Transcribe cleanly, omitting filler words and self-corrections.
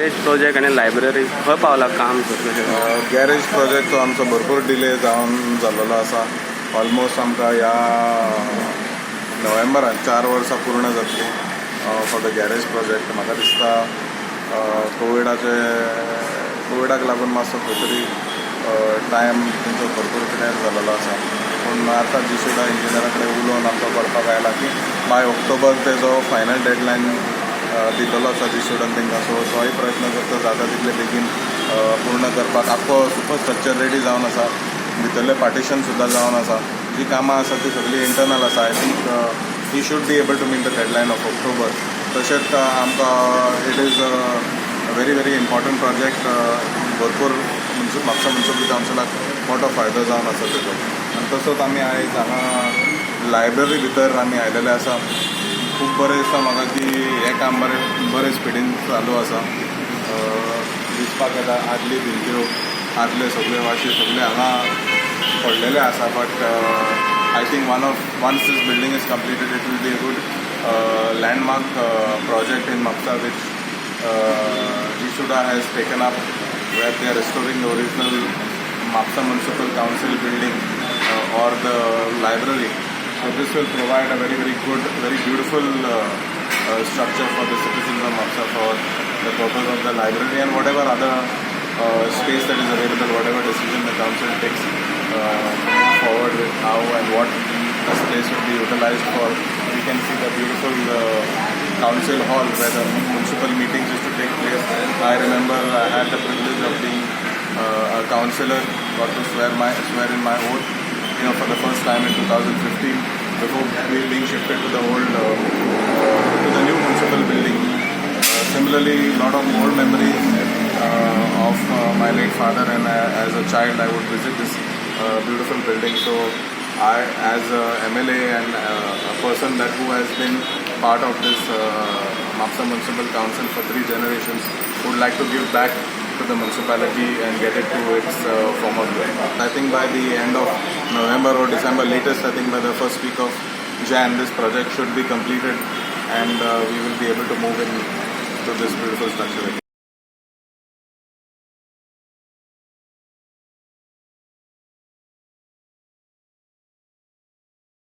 Garage project आणि library खंय पावला काम करपाचें? गॅरेज प्रोजेक्ट तो आमचो भरपूर डिले जावन जाल्लो आसा. ऑलमोस्ट आमकां ह्या नोव्हेंबरान 4 वर्सां पूर्ण जातली फॉर द गॅरेज प्रोजेक्ट. म्हाका दिसता कोविडाक लागून मातसो खंय तरी टायम तेंचो भरपूर कितें जाल्लो आसा. पूण आतां जिशोडा इंजिनियरा कडेन उलोवन आमकां कळपाक आयला की बाय ऑक्टोबर तेजो फायनल डेडलायन दिल्लो आसा जिशोडान तेंकां. सो तोय प्रयत्न करता जाता तितले बेगीन पूर्ण करपाक. आख्खो सुपर स्ट्रक्चर रेडी जावन आसा. भितरले पार्टिशन सुद्दां जावन आसा. जी कामां आसा ती सगळी इंटरनल आसा. I think he should be able to meet the deadline of October. तशेंच आमकां it is very very important project. भरपूर म्हापसा म्युनिसिपल कावन्सिलाक मोठो फायदो जावन आसा तेजो. आनी तसोच आमी आयज हांगा लायब्ररी भितर आमी आयलेले आसा. खूब बरें दिसता म्हाका की हें काम बरें स्पिडीन चालू आसा. दिसपाक येता आदली भिंत्यो आदले सगळे वाशी सगळे हांगा पडलेले आसा. But I think once this building is completed it will be a good landmark project in Mapusa which Jishuda has taken up, where they are restoring the original Mapusa Municipal Council building or the library. So this will provide a very very good, very beautiful structure for the citizens of Mapusa for the purpose of the library and whatever other space that is available, whatever decision the council takes to move forward with how and what the space will be utilized for. We can see the beautiful council hall where the municipal meetings used to take place. I remember I had the privilege of being a councillor, got to swear in my oath, for the first time in 2015 before being shifted to the new municipal building. Similarly, a lot of old memories of my late father, and as a child I would visit this beautiful building. So I, as a MLA and a person who has been part of this Mapusa Municipal Council for 3 generations, would like to give back to the municipality and get it to its former glory. I think by the end of November or December, latest I think by the first week of Jan, this project should be completed and we will be able to move in to this beautiful structure again.